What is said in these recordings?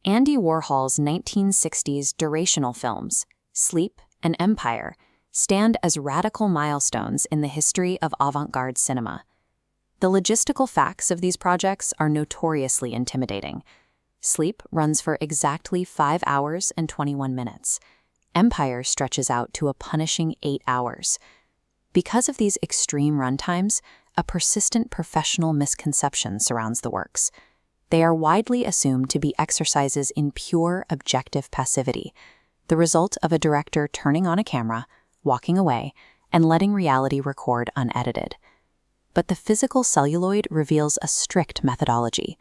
Andy Warhol's 1960s durational films, Sleep and Empire, stand as radical milestones in the history of avant-garde cinema. The logistical facts of these projects are notoriously intimidating. Sleep runs for exactly 5 hours and 21 minutes. Empire stretches out to a punishing 8 hours. Because of these extreme runtimes, a persistent professional misconception surrounds the works. They are widely assumed to be exercises in pure objective passivity, the result of a director turning on a camera, walking away, and letting reality record unedited. But the physical celluloid reveals a strict methodology.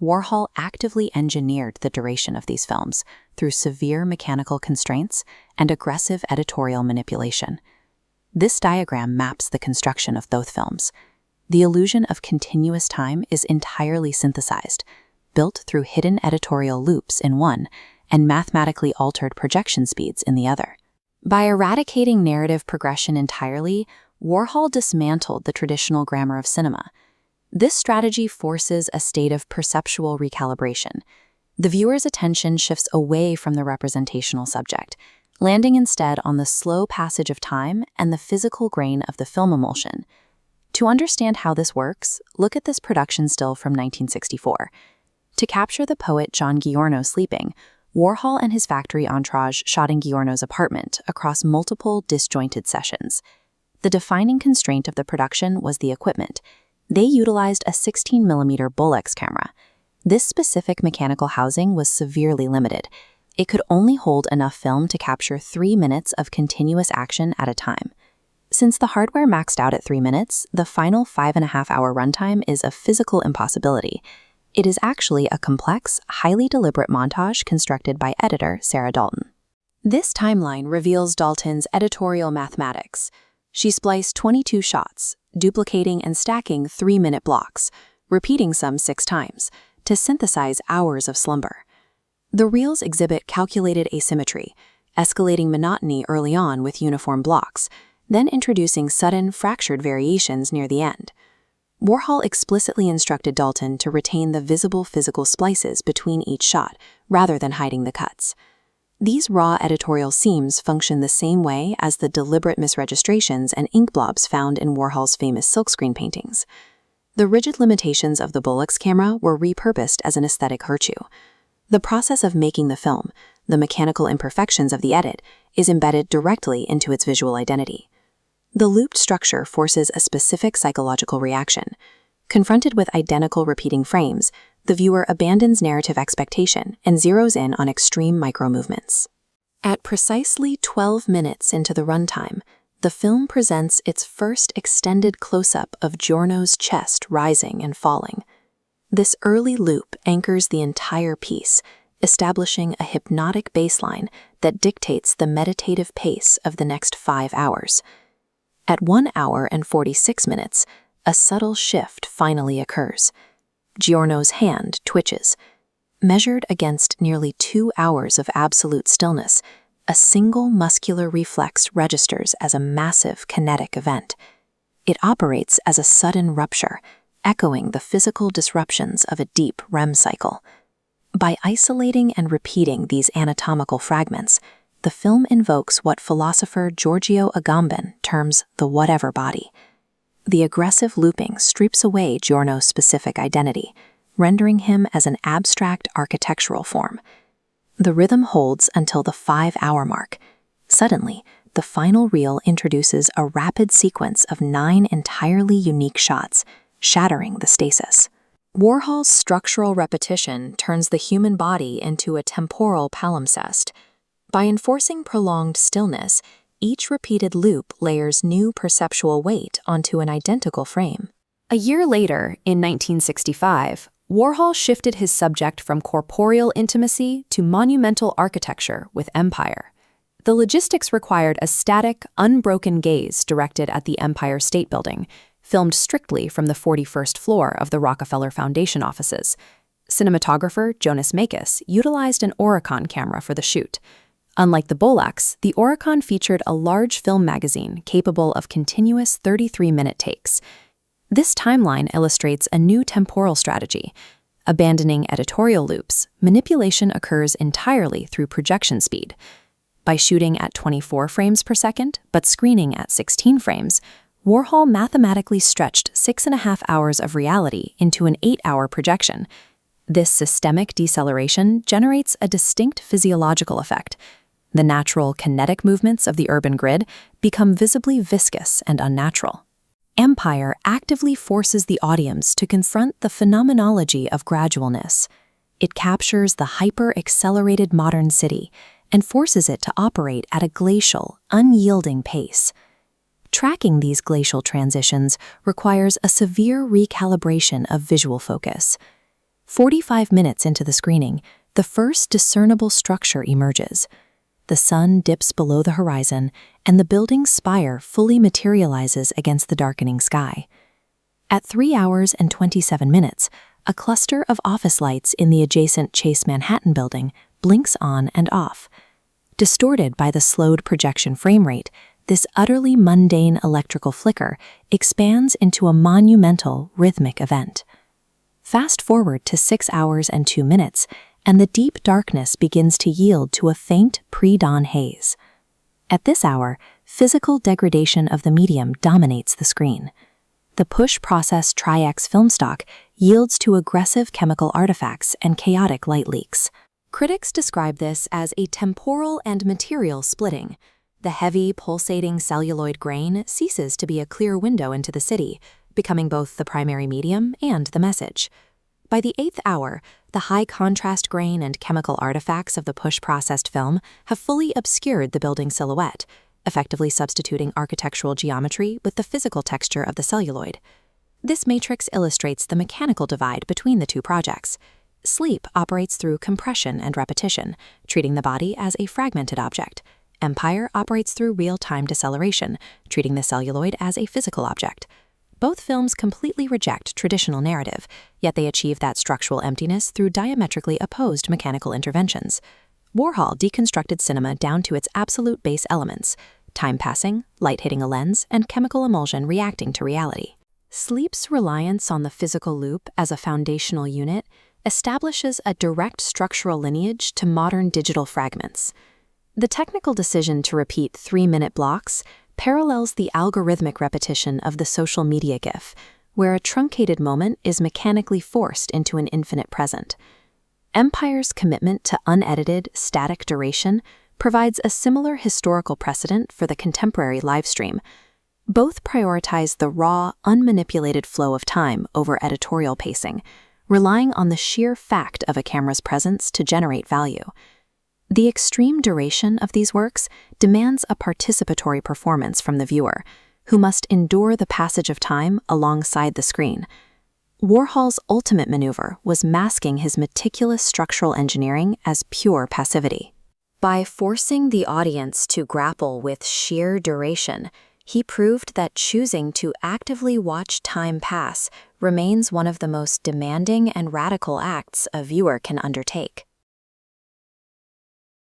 Warhol actively engineered the duration of these films through severe mechanical constraints and aggressive editorial manipulation. This diagram maps the construction of both films. The illusion of continuous time is entirely synthesized, built through hidden editorial loops in one and mathematically altered projection speeds in the other. By eradicating narrative progression entirely, Warhol dismantled the traditional grammar of cinema. This strategy forces a state of perceptual recalibration. The viewer's attention shifts away from the representational subject, landing instead on the slow passage of time and the physical grain of the film emulsion. To understand how this works, look at this production still from 1964. To capture the poet John Giorno sleeping, Warhol and his factory entourage shot in Giorno's apartment across multiple disjointed sessions. The defining constraint of the production was the equipment. They utilized a 16mm Bolex camera. This specific mechanical housing was severely limited. It could only hold enough film to capture 3 minutes of continuous action at a time. Since the hardware maxed out at 3 minutes, the final 5.5-hour runtime is a physical impossibility. It is actually a complex, highly deliberate montage constructed by editor Sarah Dalton. This timeline reveals Dalton's editorial mathematics. She spliced 22 shots, duplicating and stacking 3-minute blocks, repeating some 6 times, to synthesize hours of slumber. The reels exhibit calculated asymmetry, escalating monotony early on with uniform blocks, then introducing sudden, fractured variations near the end. Warhol explicitly instructed Dalton to retain the visible physical splices between each shot, rather than hiding the cuts. These raw editorial seams function the same way as the deliberate misregistrations and ink blobs found in Warhol's famous silkscreen paintings. The rigid limitations of the Bolex camera were repurposed as an aesthetic virtue. The process of making the film, the mechanical imperfections of the edit, is embedded directly into its visual identity. The looped structure forces a specific psychological reaction. Confronted with identical repeating frames, the viewer abandons narrative expectation and zeroes in on extreme micro-movements. At precisely 12 minutes into the runtime, the film presents its first extended close-up of Giorno's chest rising and falling. This early loop anchors the entire piece, establishing a hypnotic baseline that dictates the meditative pace of the next 5 hours. At 1 hour and 46 minutes, a subtle shift finally occurs. Giorno's hand twitches. Measured against nearly 2 hours of absolute stillness, a single muscular reflex registers as a massive kinetic event. It operates as a sudden rupture, echoing the physical disruptions of a deep REM cycle. By isolating and repeating these anatomical fragments, the film invokes what philosopher Giorgio Agamben terms the whatever body. The aggressive looping strips away Giorno's specific identity, rendering him as an abstract architectural form. The rhythm holds until the 5-hour mark. Suddenly, the final reel introduces a rapid sequence of 9 entirely unique shots, shattering the stasis. Warhol's structural repetition turns the human body into a temporal palimpsest. By enforcing prolonged stillness, each repeated loop layers new perceptual weight onto an identical frame. A year later, in 1965, Warhol shifted his subject from corporeal intimacy to monumental architecture with Empire. The logistics required a static, unbroken gaze directed at the Empire State Building, filmed strictly from the 41st floor of the Rockefeller Foundation offices. Cinematographer Jonas Mekas utilized an Oricon camera for the shoot. Unlike the Bolex, the Oricon featured a large film magazine capable of continuous 33-minute takes. This timeline illustrates a new temporal strategy. Abandoning editorial loops, manipulation occurs entirely through projection speed. By shooting at 24 frames per second, but screening at 16 frames, Warhol mathematically stretched 6.5 hours of reality into an 8-hour projection. This systemic deceleration generates a distinct physiological effect. The natural kinetic movements of the urban grid become visibly viscous and unnatural. Empire actively forces the audience to confront the phenomenology of gradualness. It captures the hyper-accelerated modern city and forces it to operate at a glacial, unyielding pace. Tracking these glacial transitions requires a severe recalibration of visual focus. 45 minutes into the screening, the first discernible structure emerges. The sun dips below the horizon, and the building's spire fully materializes against the darkening sky. At 3 hours and 27 minutes, a cluster of office lights in the adjacent Chase Manhattan building blinks on and off. Distorted by the slowed projection frame rate, this utterly mundane electrical flicker expands into a monumental, rhythmic event. Fast forward to 6 hours and 2 minutes, and the deep darkness begins to yield to a faint pre-dawn haze. At this hour, physical degradation of the medium dominates the screen. The push-process Tri-X film stock yields to aggressive chemical artifacts and chaotic light leaks. Critics describe this as a temporal and material splitting. The heavy, pulsating celluloid grain ceases to be a clear window into the city, becoming both the primary medium and the message. By the 8th hour, the high-contrast grain and chemical artifacts of the push-processed film have fully obscured the building silhouette, effectively substituting architectural geometry with the physical texture of the celluloid. This matrix illustrates the mechanical divide between the two projects. Sleep operates through compression and repetition, treating the body as a fragmented object. Empire operates through real-time deceleration, treating the celluloid as a physical object. Both films completely reject traditional narrative, yet they achieve that structural emptiness through diametrically opposed mechanical interventions. Warhol deconstructed cinema down to its absolute base elements: time passing, light hitting a lens, and chemical emulsion reacting to reality. Sleep's reliance on the physical loop as a foundational unit establishes a direct structural lineage to modern digital fragments. The technical decision to repeat 3-minute blocks parallels the algorithmic repetition of the social media GIF, where a truncated moment is mechanically forced into an infinite present. Empire's commitment to unedited, static duration provides a similar historical precedent for the contemporary livestream. Both prioritize the raw, unmanipulated flow of time over editorial pacing, relying on the sheer fact of a camera's presence to generate value. The extreme duration of these works demands a participatory performance from the viewer, who must endure the passage of time alongside the screen. Warhol's ultimate maneuver was masking his meticulous structural engineering as pure passivity. By forcing the audience to grapple with sheer duration, he proved that choosing to actively watch time pass remains one of the most demanding and radical acts a viewer can undertake.